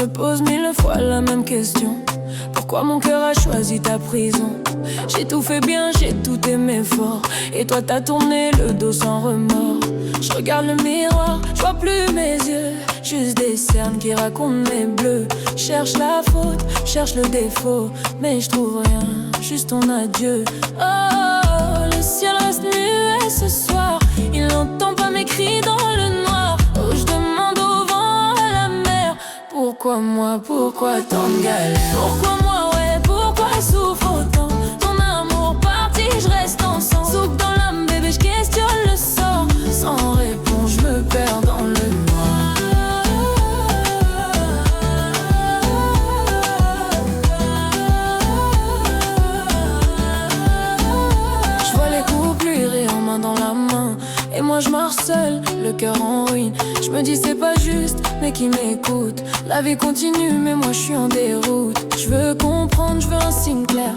me pose 1000 fois la même question. Pourquoi mon cœur a choisi ta prison? J'ai tout fait bien, j'ai tout aimé fort, et toi t'as tourné le dos sans remords. Je regarde le miroir, je vois plus mes yeux, juste des cernes qui racontent mes bleus. Cherche la faute, cherche le défaut, mais je trouve rien, juste ton adieu. Oh, le ciel reste muet ce soir, il n'entend pas mes cris dans le noir. Oh, je demande au vent, à la mer, pourquoi moi, pourquoi tant de galères? Pourquoi moi, ouais, pourquoi je souffre autant? Ton amour parti, je reste ensemble. Soupe dans l'âme, bébé, je questionne le sort. Sans réponse, je me perds dans le noir. Je vois les coups plier en main dans la main, et moi je marche seul, le cœur en ruine. Je me dis c'est pas juste, mais qui m'écoute? La vie continue, mais moi je suis en déroute. Je veux comprendre, je veux un signe clair.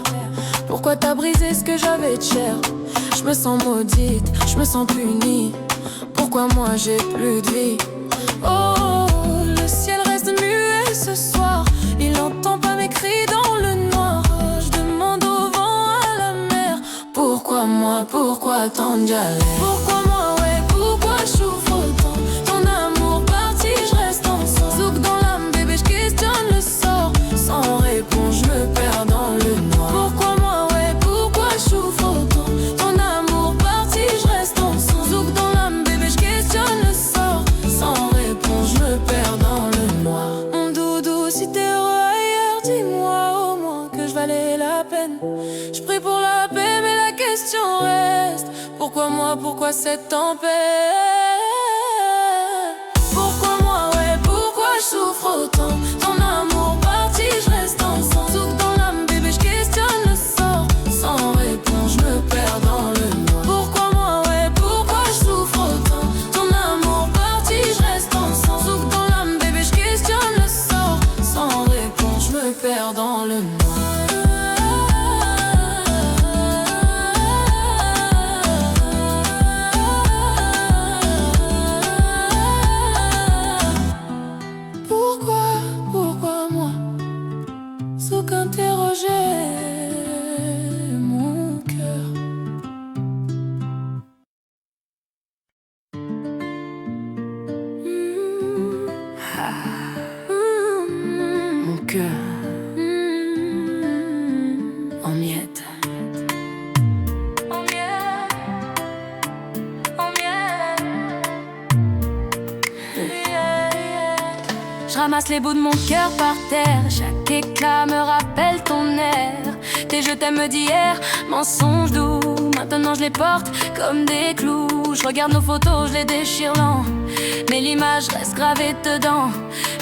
Pourquoi t'as brisé ce que j'avais de cher? Je me sens maudite, je me sens punie. Pourquoi moi j'ai plus de vie? Oh, le ciel reste muet ce soir, il n'entend pas mes cris dans le noir. Je demande au vent, à la mer, pourquoi moi, pourquoi tant de galères? Pourquoi moi, ouais, pourquoi je souffre autant? Ton amour parti, je reste ensemble. Zouk dans l'âme, bébé, je questionne le sort. Sans réponse, je me perds dans le noir. Pourquoi moi, ouais, pourquoi je souffre autant? Ton amour parti, je reste ensemble. Zouk dans l'âme, bébé, je questionne le sort. Sans réponse, je me perds dans le noir. Mon doudou, si t'es heureux ailleurs, dis-moi au moins que je valais la peine. Je prie pour la paix, mais la question reste, pourquoi moi, pourquoi cette tempête? Pourquoi moi, ouais, pourquoi je souffre autant? Ton amour parti, je reste ensemble. Zouk dans l'âme, bébé, je questionne le sort. Sans réponse, je me perds dans le noir. Pourquoi moi, ouais, pourquoi je souffre autant? Ton amour parti, je reste ensemble. Zouk dans l'âme, bébé, je questionne le sort. Sans réponse, je me perds dans le noir. Pourquoi moi? Zouk interroger mon cœur. Mon cœur en miettes. En miettes. En miettes. Je ramasse les bouts de mon cœur par terre. Chaque éclat me rappelle ton air. Tes je t'aime d'hier, mensonges doux. Maintenant je les porte comme des clous. Je regarde nos photos, je les déchire lent, mais l'image reste gravée dedans.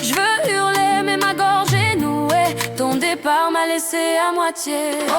Je veux hurler mais ma gorge est nouée. Ton départ m'a laissé à moitié. Oh,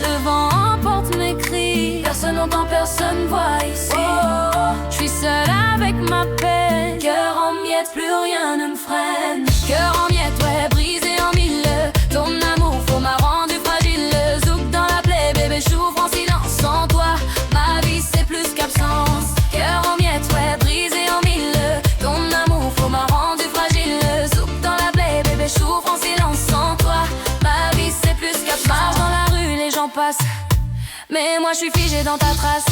le vent emporte mes cris. Personne n'entend, personne voit ici. Oh, je suis seule avec ma peine. Cœur en miettes, plus rien ne me freine. Cœur en miettes, ouais, brisé en mille. Ton amour faux m'a rendu fragile. Zouk dans la plaie, bébé, j'ouvre en silence. Sans toi, ma vie c'est plus qu'absence. Cœur en miettes, ouais, brisé en mille. Ton amour faux m'a rendu fragile. Zouk dans la plaie, bébé, j'ouvre en silence. Sans toi, ma vie c'est plus qu'absence. Marche dans la rue, les gens passent, mais moi je suis figée dans ta trace.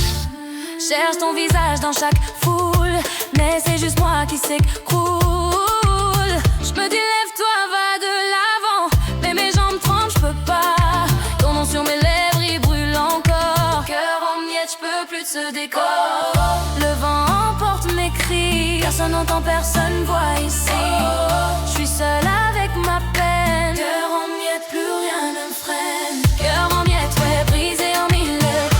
Cherche ton visage dans chaque foule, mais c'est juste moi qui s'écroule. Je me dis lève-toi, va de l'avant, mais mes jambes tremblent, je peux pas. Ton nom sur mes lèvres, il brûle encore. Cœur en miettes, je peux plus de ce décor. Le vent emporte mes cris. Personne n'entend, personne voit ici. Je suis seule avec ma peine. Cœur en miettes, plus rien ne me freine. Cœur en miettes, ouais, brisé en mille.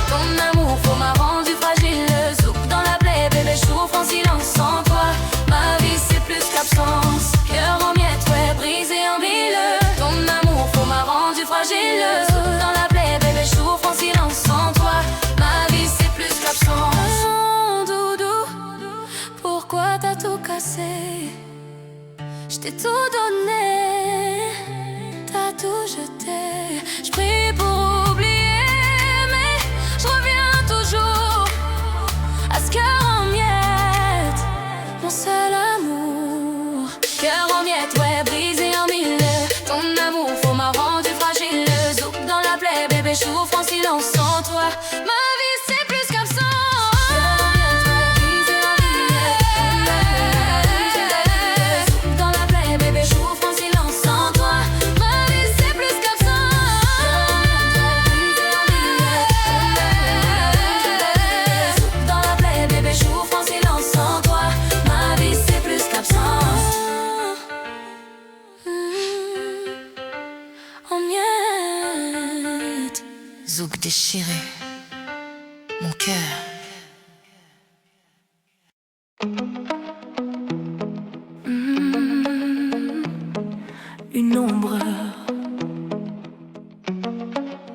Ton amour faux m'a rendu fragile. Zouk dans la plaie, bébé, j'ouvre en silence. Sans toi, ma vie c'est plus qu'absence. Cœur en miettes, ouais, brisé en mille. Ton amour faux m'a rendu fragile. Zouk dans la plaie, bébé, j'ouvre en silence. Sans toi, ma vie c'est plus qu'absence. Oh, doudou, pourquoi t'as tout cassé? Je t'ai tout donné, t'as tout jeté. Je prie pour oublier, mais je reviens toujours à ce cœur en miettes, mon seul amour. Cœur en miettes, ouais, brisé déchiré, mon cœur. Une ombre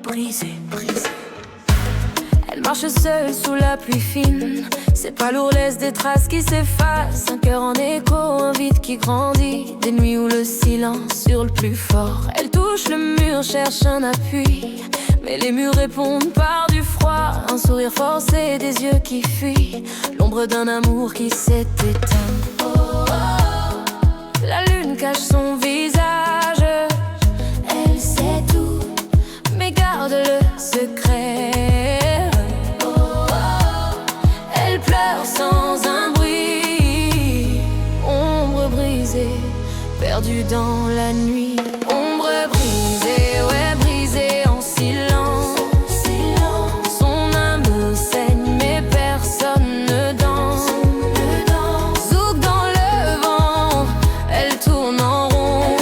brisée. Elle marche seule sous la pluie fine. C'est pas lourd, laisse des traces qui s'effacent. Un cœur en écho, un vide qui grandit. Des nuits où le silence hurle plus fort. Elle touche le mur, cherche un appui, mais les murs répondent par du froid. Un sourire forcé, des yeux qui fuient. L'ombre d'un amour qui s'est éteint. Oh, oh. La lune cache son visage. Elle sait tout, mais garde le secret. Oh, oh. Elle pleure sans un bruit. Ombre brisée, perdue dans la nuit. Ombre brisée, ouais, brisée en silence. Son âme saigne, mais personne ne danse. Zouk dans le vent, elle tourne en rond.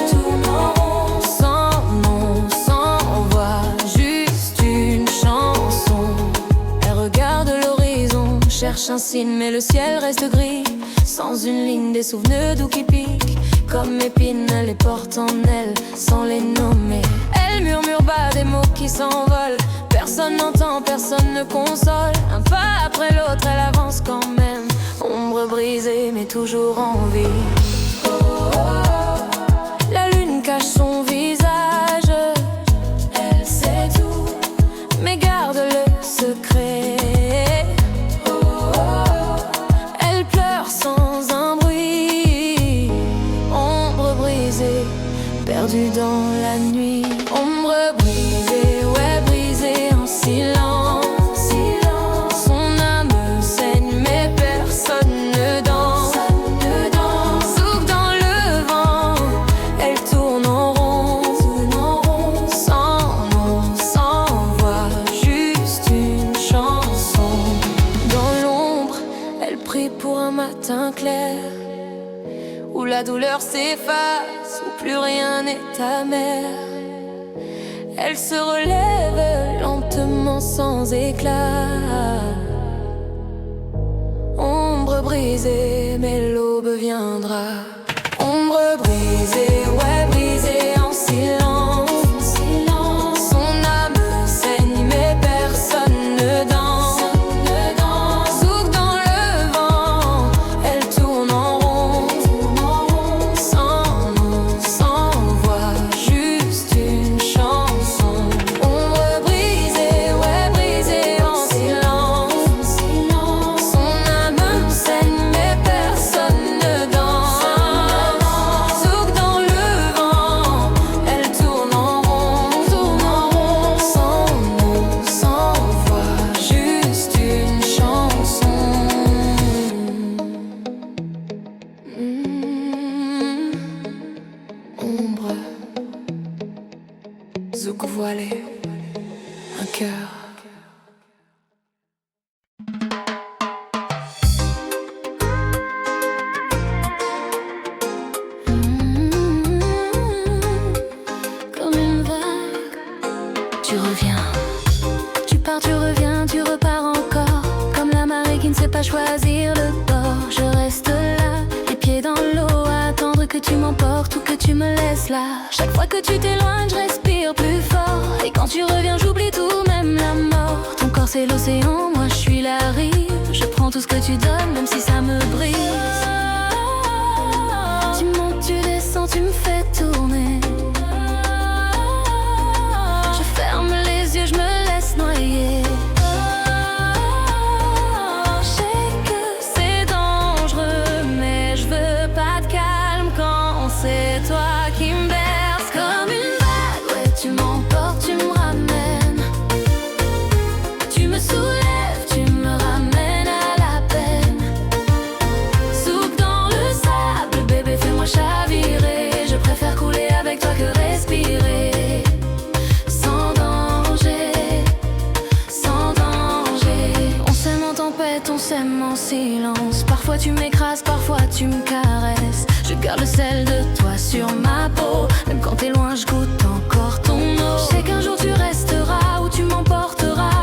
Sans nom, sans voix, juste une chanson. Elle regarde l'horizon, cherche un signe, mais le ciel reste gris. Sans une ligne, des souvenirs doux qui piquent. Comme épines, elle les porte en elle, sans les nommer. Elle murmure bas des mots qui s'envolent. Personne n'entend, personne ne console. Un pas après l'autre, elle avance quand même. Ombre brisée, mais toujours en vie. Oh, oh, oh. La lune cache son visage. Elle sait tout, mais garde le secret. Oh, oh, oh. Elle pleure sans un bruit. Ombre brisée, perdue dans la nuit. Ombre brisée, ouais, brisée en silence. Son âme saigne, mais personne ne danse. Zouk dans le vent, elle tourne en rond. Sans nom, sans voix, juste une chanson. Dans l'ombre, elle prie pour un matin clair, où la douleur s'efface, où plus rien n'est amer. Elle se relève lentement sans éclat. Ombre brisée, mais l'aube viendra. Ombre brisée, ouais, brisée en silence. Son âme saigne, mais personne ne danse. Zouk dans le vent, elle tourne en rond. Sans nom, sans voix, juste une chanson. Ombre brisée, ouais, brisée en silence. Son âme saigne, mais personne ne danse. Zouk dans le vent, elle tourne en rond. Sans nom, sans voix, juste une chanson. Ombre, zouk voilé, un cœur. Comme une vague, tu reviens. Tu pars, tu reviens, tu repars encore. Comme la marée qui ne sait pas choisir le bord. Je reste là, les pieds dans l'eau, à attendre que tu m'emportes ou que tu me laisses là. Chaque fois que tu t'éloignes, je respire plus fort. Et quand tu reviens, j'oublie tout, même la mort. Ton corps c'est l'océan, moi je suis la rive. Je prends tout ce que tu donnes, même si ça me brise. Tu montes, tu descends, tu me fais tourner. Je ferme les yeux, je me laisse noyer. Je sais que c'est dangereux, mais je veux pas de calme quand c'est toi qui me berce. Comme une vague, ouais, tu m'emportes, tu me ramènes. Tu me soulèves, tu me ramènes à la peine. Soupe dans le sable, bébé, fais-moi chavirer. Je préfère couler avec toi que respirer. Sans danger, sans danger. On s'aime en tempête, on s'aime en silence. Parfois tu m'écrases, parfois tu me caresses. Je garde le sel de toi sur ma peau. Même quand t'es loin, je goûte encore ton eau. Je sais qu'un jour tu resteras ou tu m'emporteras.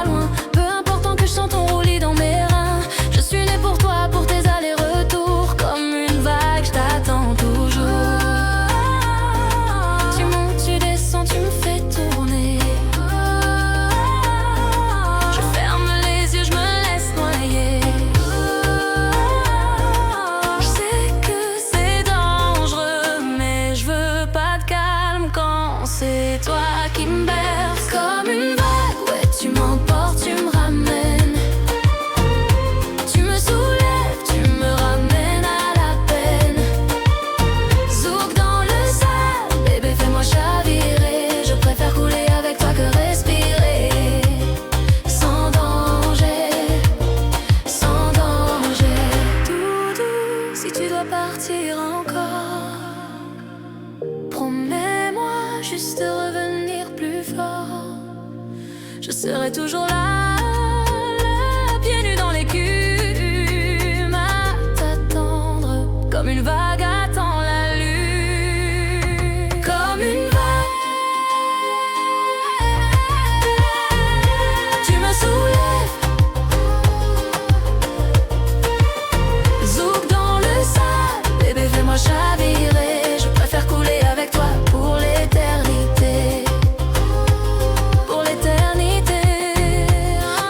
serai toujours là, pieds nus dans l'écume, à t'attendre comme une vague attend la lune. Comme une vague, tu me soulèves. Zouk dans le sable, bébé fais-moi chavirer. Je préfère couler avec toi pour l'éternité. Pour l'éternité.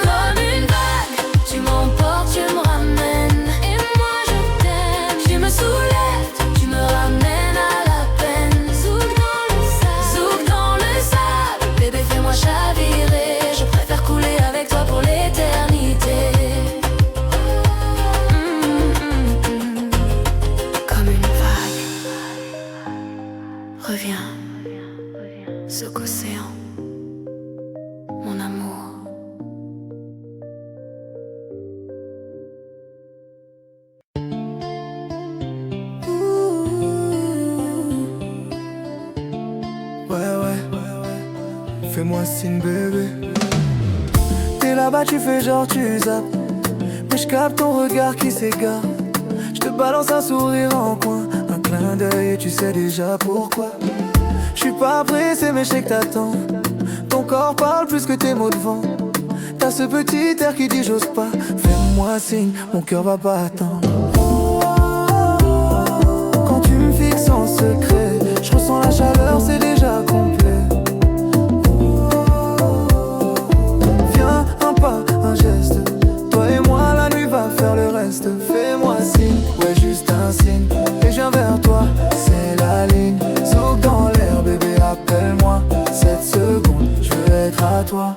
Comme une vague, tu m'emportes, tu me ramènes. Et moi je t'aime, tu me soulèves, tu me ramènes à la peine. Zouk dans le sable, zouk dans le sable, bébé fais-moi chavirer. Je préfère couler avec toi pour l'éternité. Comme une vague, reviens, ce qu'océan, mon amour. Ouais, fais-moi signe bébé. T'es là-bas, tu fais genre tu zappes, mais je capte ton regard qui s'égare. Je te balance un sourire en coin, un clin d'œil et tu sais déjà pourquoi. Je suis pas pressé mais je sais que t'attends. Ton corps parle plus que tes mots de vent. T'as ce petit air qui dit j'ose pas. Fais-moi signe, mon cœur va pas attendre. Quand tu me fixes en secret, je ressens la chaleur, c'est déjà complet. Viens, un pas, un geste. Toi et moi, la nuit va faire le reste. Fais-moi signe, ouais juste un signe. Et je viens vers toi, c'est la ligne. Zouk dans l'air, bébé, appelle-moi. 7 secondes, je veux être à toi.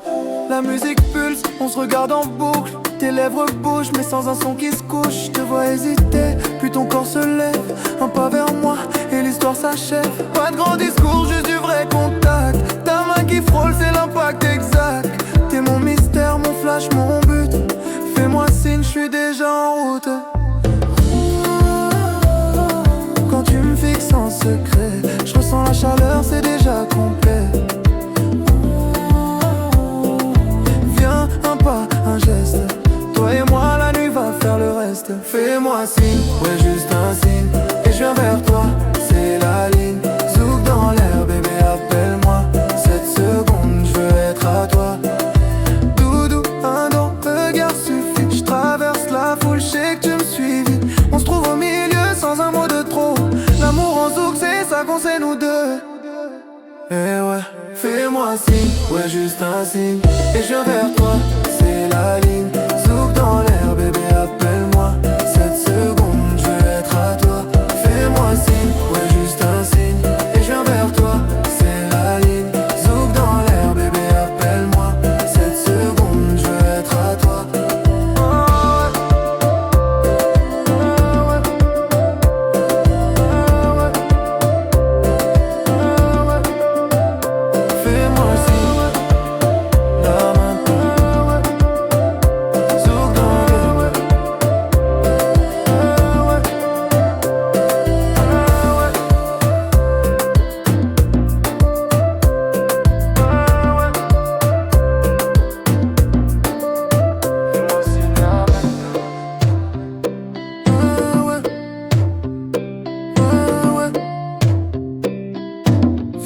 La musique pulse, on se regarde en boucle. Tes lèvres bougent, mais sans un son qui se couche. Je te vois hésiter, puis ton corps se lève. Un pas vers moi, et l'histoire s'achève. Pas de grand discours, juste du vrai contact. Ta main qui frôle, c'est l'impact exact. T'es mon mystère, mon flash, mon but. Fais-moi signe, je suis déjà en route. Quand tu me fixes en secret, je ressens la chaleur, c'est déjà complet. Viens, un pas, un geste. Toi et moi, la nuit va faire le reste. Fais-moi signe, ouais juste un signe. Et je viens vers toi, c'est la ligne. Zouk dans l'air, bébé, appelle-moi. 7 secondes, je veux être à toi. Doudou, un don, regard suffit. Je traverse la foule, je sais que tu me suis vite. On se trouve au milieu sans un mot de trop. L'amour en zouk, c'est ça qu'on sait nous deux. Eh ouais, fais-moi signe, ouais juste un signe. Et je viens vers toi, c'est la ligne. Zouk dans l'air, bébé, appelle-moi. 7 secondes, je veux être à toi. Fais-moi signe, ouais juste un signe. Et je viens vers toi, c'est la ligne. Zouk dans l'air, bébé, appelle-moi. 7 secondes, je veux être à toi. Fais-moi signe, là maintenant. Zouk dans l'air.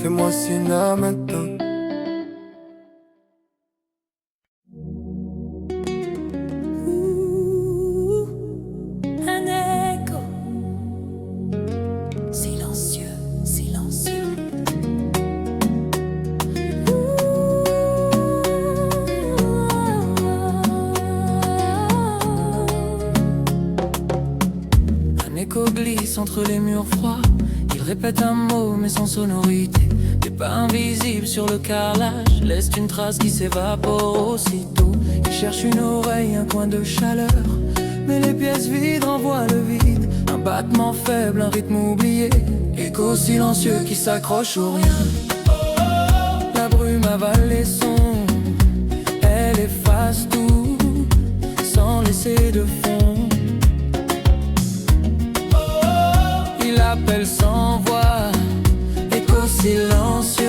Fais-moi signe, là maintenant. Fais-moi signe là maintenant. Un écho silencieux, silencieux. Un écho glisse entre les murs froids. Il répète un mot mais sans sonorité. Des pas invisibles sur le carrelage laissent une trace qui s'évapore aussitôt. Il cherche une oreille, un coin de chaleur, mais les pièces vides renvoient le vide. Un battement faible, un rythme oublié. Écho silencieux qui s'accroche au rien. La brume avale les sons. Elle efface tout sans laisser de fond. Il appelle sans voix, écho silencieux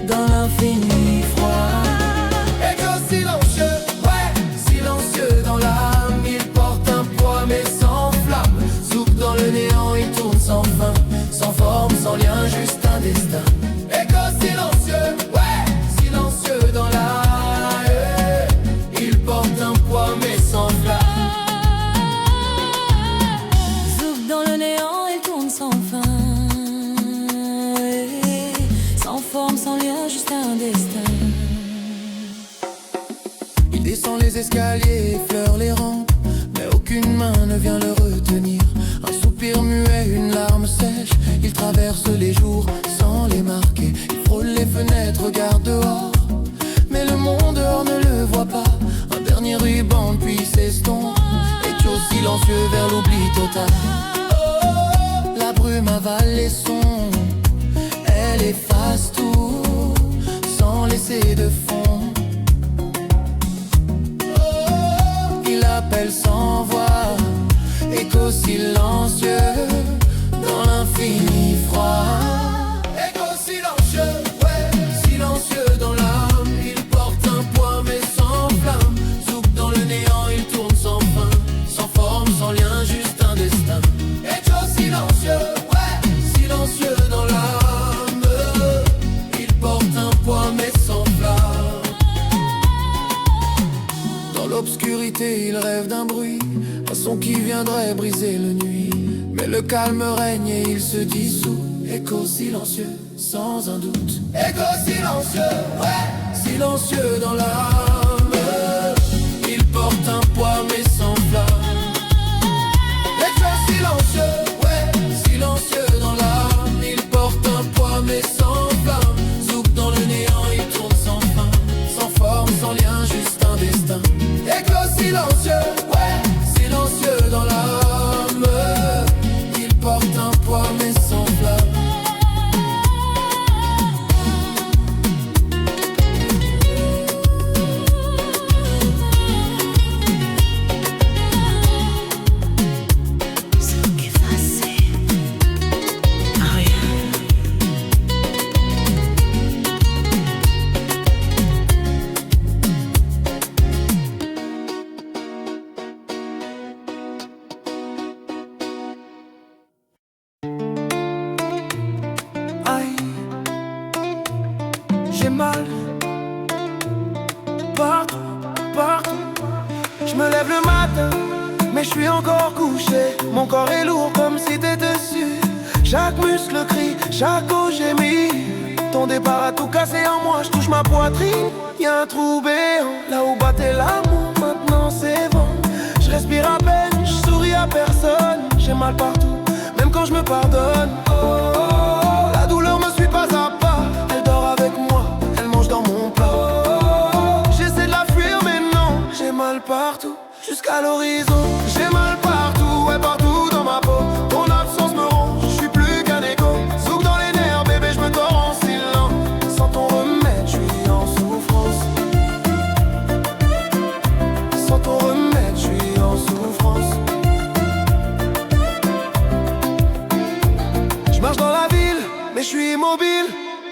dans l'infini froid. rien ne vient le retenir. Un soupir muet, une larme sèche. Il traverse les jours sans les marquer. Il frôle les fenêtres, regarde dehors, mais le monde dehors ne le voit pas. Un dernier ruban puis s'estompe, écho silencieux vers l'oubli total. La brume avale les sons, elle efface tout sans laisser de fond. Il appelle sans voix, écho silencieux dans l'infini froid. Écho silencieux, ouais, silencieux dans l'âme. Il porte un poids mais sans flamme. Zouk dans le néant, il tourne sans fin, sans forme, sans lien, juste un destin. Écho silencieux, ouais, silencieux dans l'âme. Il porte un poids mais sans flamme. Dans l'obscurité, il rêve d'un bruit, un son qui viendrait briser le nuit. Mais le calme règne et il se dissout. Écho silencieux, sans un doute. Écho silencieux, ouais, silencieux dans l'âme. Il porte un poids mais sans flamme. Écho silencieux, ouais, silencieux dans l'âme. Il porte un poids mais sans flamme. Zouk dans le néant, il tourne sans fin, sans forme, sans lien, juste un destin. Écho silencieux, ouais, silencieux dans l'âme. Il porte un poids mais sans flamme. J'ai mal partout, partout. Je me lève le matin, mais je suis encore couché. Mon corps est lourd comme si t'étais dessus. Chaque muscle crie, chaque os gémit. Ton départ a tout cassé en moi. Je touche ma poitrine, y'a un trou béant. Là où battait l'amour, maintenant c'est vent. Je respire à peine, je souris à personne. J'ai mal partout, même quand je me pardonne. Oh, la douleur me suit pas à pas. Elle dort avec moi, elle mange dans mon plat. J'essaie de la fuir mais non, j'ai mal partout, jusqu'à l'horizon. J'ai mal partout, ouais, partout dans ma peau. Ton absence me ronge, je suis plus qu'un écho. Zouk dans les nerfs, bébé, je me tords en silence. Sans ton remède, je suis en souffrance. Sans ton remède, je suis en souffrance. Je marche dans la ville, mais je suis immobile.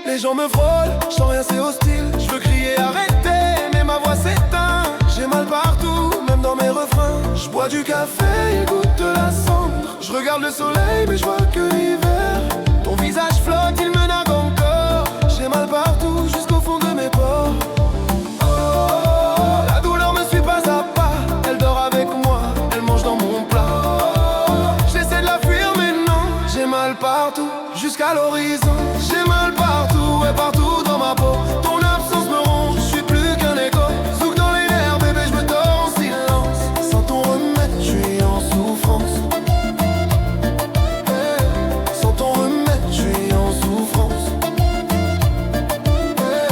Les gens me frôlent, je sens rien, c'est hostile. Je veux crier arrêtez, mais ma voix s'éteint. J'ai mal partout, même dans mes refrains. Je bois du café, il goûte de la cendre. Je regarde le soleil, mais je vois que l'hiver. Ton visage flotte, il me nargue encore. J'ai mal partout, jusqu'au fond de mes pores. Oh, la douleur me suit pas à pas. Elle dort avec moi, elle mange dans mon plat. J'essaie de la fuir, mais non, j'ai mal partout, jusqu'à l'horizon. J'ai mal partout, ouais, partout dans ma peau. Ton absence me ronge, je suis plus qu'un écho. Zouk dans les nerfs, bébé, je me tords en silence. Sans ton remède, je suis en souffrance. Hey, sans ton remède, je suis en souffrance. Hey.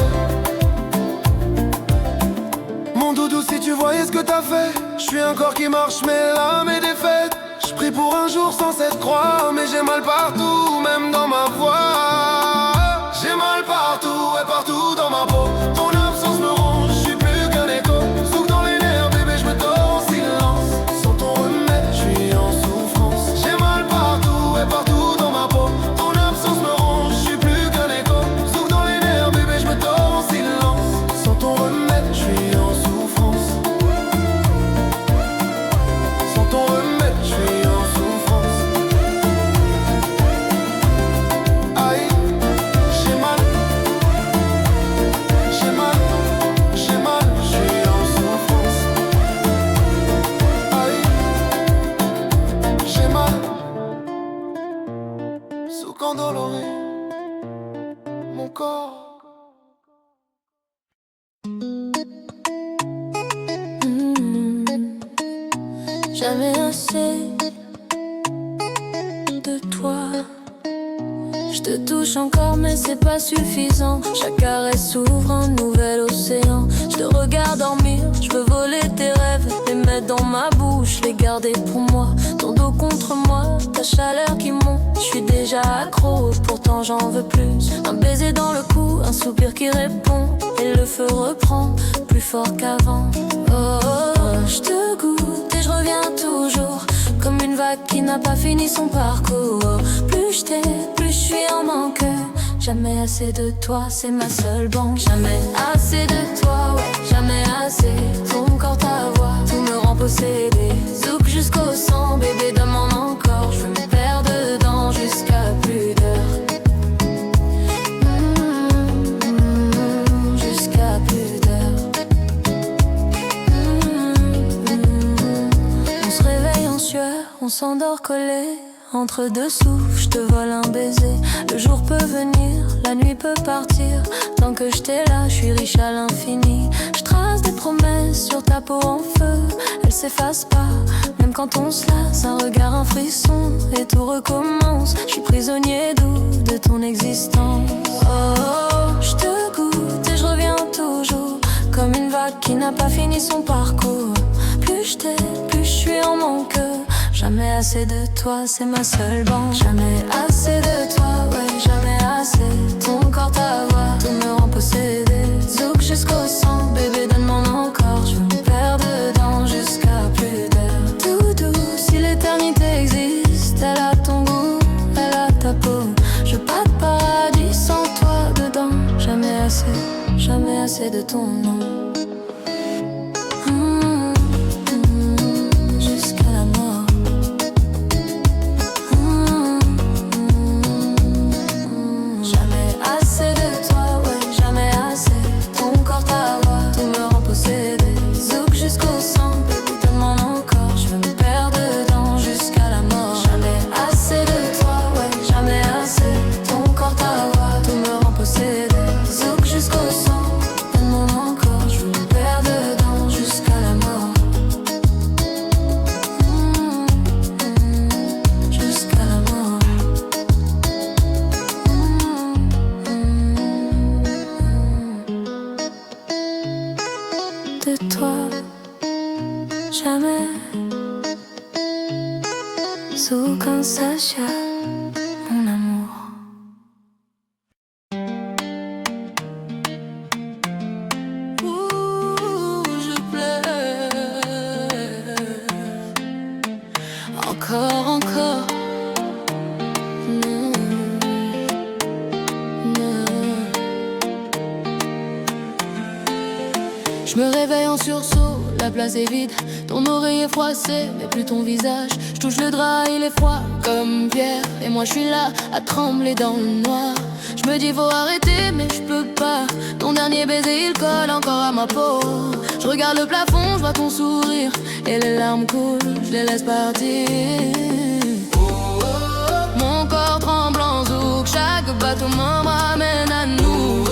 Mon doudou, si tu voyais ce que t'as fait. Je suis un corps qui marche, mais l'âme est défaite. Je prie pour un jour sans cette croix, mais j'ai mal partout, même dans ma voix. J'ai mal partout, et partout dans ma peau. Ton absence me ronge, je suis plus qu'un écho. Zouk dans les nerfs, bébé, je me tords en silence. Sans ton remède, je suis en souffrance. J'ai mal partout, et partout dans ma peau. Ton absence me ronge, je suis plus qu'un écho. Zouk dans les nerfs, bébé, je me tords en silence. Sans ton remède, je suis en souffrance. Sans ton remède, je suis en souffrance. Aïe, j'ai mal, j'ai mal, j'ai mal, je suis en souffrance. Aïe, j'ai mal, sous endoloré, mon corps. jamais assez de toi. Je te touche encore mais c'est pas suffisant. Chaque caresse ouvre un nouvel océan. Je te regarde dormir, je veux voler tes rêves, les mettre dans ma bouche, les garder pour moi. Ton dos contre moi, ta chaleur qui monte. Je suis déjà accro, pourtant j'en veux plus. Un baiser dans le cou, un soupir qui répond. Et le feu reprend, plus fort qu'avant. Oh, oh, oh, je te goûte et je reviens toujours, comme une vague qui n'a pas fini son parcours. Plus je t'aime, plus je suis en manque. Jamais assez de toi, c'est ma seule banque. Jamais assez de toi, ouais, jamais assez. Ton corps, ta voix, tout me rend possédé. Zouk jusqu'au sang, bébé demande encore. Je me perds dedans jusqu'à plus d'heures. Jusqu'à plus d'heures. On se réveille en sueur, on s'endort collé. Entre deux souffles, je te vole un baiser. Le jour peut venir, la nuit peut partir. Tant que je t'ai là, je suis riche à l'infini. Je trace des promesses sur ta peau en feu. Elles s'effacent pas, même quand on se lasse. Un regard, un frisson, et tout recommence. Je suis prisonnier doux de ton existence. Oh, oh, oh, je te goûte et je reviens toujours, comme une vague qui n'a pas fini son parcours. Plus je t'aime, plus je suis en manque. Jamais assez de toi, c'est ma seule banque. Jamais assez de toi, ouais, jamais assez. Ton corps, ta voix, tout me rend possédé. Zouk jusqu'au sang, bébé donne-moi encore. Je veux me perdre dedans jusqu'à plus d'heures. Tout doux, si l'éternité existe, elle a ton goût, elle a ta peau. Je veux pas de paradis sans toi dedans. Jamais assez de ton nom. De toi, jamais. Sous un sachet, mon amour. Ouh, je pleure. Encore. Non, non. Je me réveille en sursaut, la place est vide. Ton oreiller froissé, mais plus ton visage. Je touche le drap, il est froid comme pierre. Et moi je suis là, à trembler dans le noir. Je me dis faut arrêter, mais je peux pas. Ton dernier baiser, il colle encore à ma peau. Je regarde le plafond, je vois ton sourire. Et les larmes coulent, je les laisse partir. Mon corps tremble en zouk, chaque bateau me ramène à nous.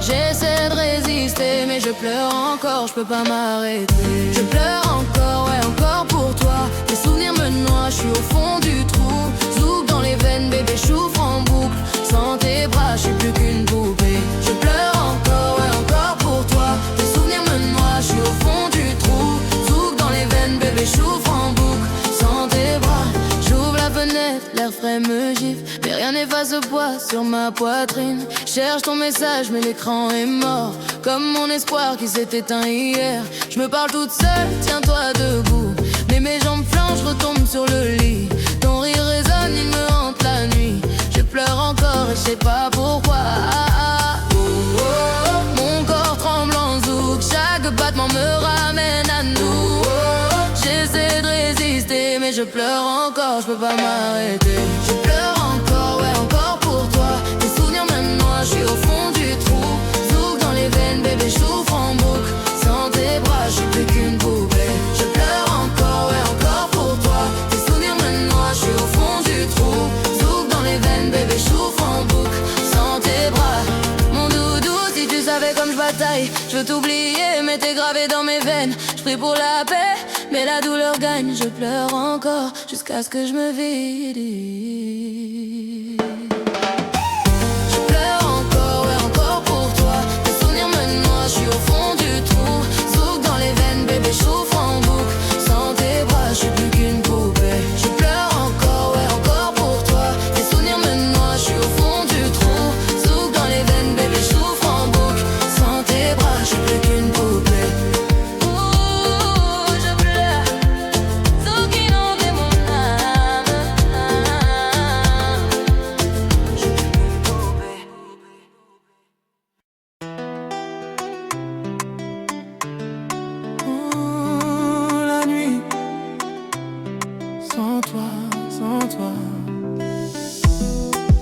J'essaie de résister, mais je pleure encore, je peux pas m'arrêter. Je pleure encore, ouais, encore pour toi. Les souvenirs me noient, je suis au fond du trou. Zouk dans les veines, bébé, choufre en boucle. Sans tes bras, je suis plus qu'une poupée. Je pleure encore, ouais, encore pour toi. Les souvenirs me noient, je suis au fond du trou. Zouk dans les veines, bébé, choufre en boucle. Sans tes bras, j'ouvre la fenêtre, l'air frais me gifle. Mais rien n'efface le poids sur ma poitrine. Cherche ton message mais l'écran est mort, comme mon espoir qui s'est éteint hier. Je me parle toute seule, tiens-toi debout. Mais mes jambes flanchent, je retombe sur le lit. Ton rire résonne, il me hante la nuit. Je pleure encore et je sais pas pourquoi. Mon corps tremble en zouk, chaque battement me ramène à nous. J'essaie de résister mais je pleure encore, je peux pas m'arrêter. Je pleure encore, ouais, encore pour toi. Tes souvenirs me noient, je suis au fond du trou. Zouk dans les veines, bébé, choufre en boucle. Sans tes bras, je suis plus qu'une poupée. Je pleure encore, ouais, encore pour toi. Tes souvenirs me noient, je suis au fond du trou. Zouk dans les veines, bébé, choufre en boucle. Sans tes bras, mon doudou, si tu savais comme je bataille. Je veux t'oublier, mais t'es gravé dans mes veines. Je prie pour la paix, Mais la douleur gagne, je pleure encore jusqu'à ce que je me vide. Je pleure encore, ouais encore pour toi. Tes souvenirs me noient, je suis au fond du trou. Zouk dans les veines, bébé, chauffe en boucle. Sans tes bras, je suis plus qu'une poupée. Je pleure encore, ouais encore pour toi. Tes souvenirs me noient, je suis au fond du trou. Zouk dans les veines, bébé, chauffe en boucle. Sans tes bras, je suis plus qu'une poupée. Ouh, je pleure. Zouk inonde mon âme. Je suis plus qu'une poupée. La nuit, sans toi, sans toi.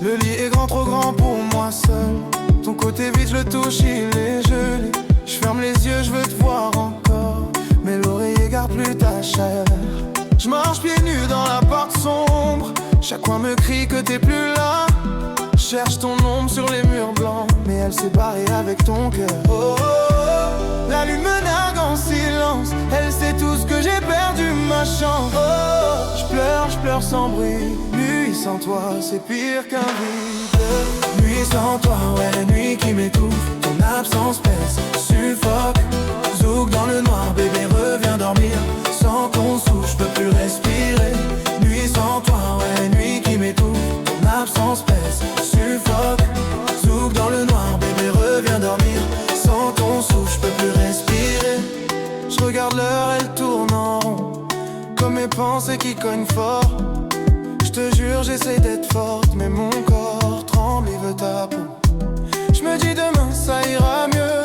Le lit est grand, trop grand pour moi seul. Ton côté vide, je le touche, il est gelé. Je ferme les yeux, je veux te voir encore. Mais l'oreiller garde plus ta chaleur. Je marche pieds nus dans la porte sombre. Chaque coin me crie que t'es plus là. Cherche ton ombre sur les murs blancs, mais elle s'est barrée avec ton cœur. Oh, oh, oh. La lune me nargue en silence. Elle sait tout ce que j'ai perdu, ma chance. Oh, je pleure sans bruit. Nuit sans toi, c'est pire qu'un vide. Nuit sans toi, ouais, nuit qui m'étouffe. Ton absence pèse, suffoque. Zouk dans le noir, bébé, reviens dormir. Sans ton souffle, je peux plus respirer. Nuit sans toi, ouais, nuit qui m'étouffe. Ton absence pèse, suffoque. Zouk dans le noir, bébé, reviens dormir. Sans ton souffle, je peux plus respirer. Je regarde l'heure, elle tourne en rond. Comme mes pensées qui cognent fort. Je te jure, j'essaie d'être forte, mais mon corps tremble, il veut ta peau. Je me dis demain ça ira mieux,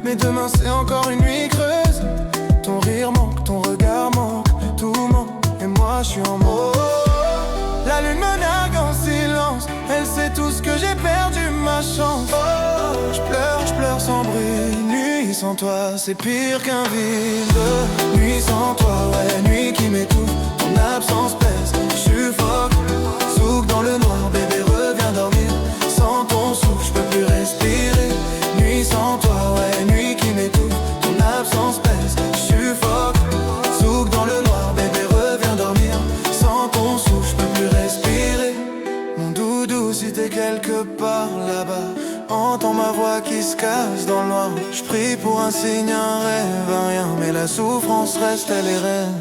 mais demain c'est encore une nuit creuse. Ton rire manque, ton regard manque, tout manque, et moi je suis en mode. La lune me nargue en silence. Elle sait tout ce que j'ai perdu, ma chance. Oh, je pleure sans bruit. Nuit sans toi, c'est pire qu'un vide. Nuit sans toi, ouais, nuit qui m'étouffe. Ton absence pèse, suffoque. Zouk dans le noir, bébé, reviens dormir. Sans ton souffle, je peux plus respirer. Nuit sans toi, ouais, nuit qui m'étouffe. Ton absence pèse, suffoque. Zouk dans le noir, bébé, reviens dormir. Sans ton souffle, je peux plus respirer. Mon doudou, si t'es quelque part là-bas, entends ma voix qui se casse dans le noir. Je prie pour un signe, un rêve, un rien, mais la souffrance reste, elle est reine.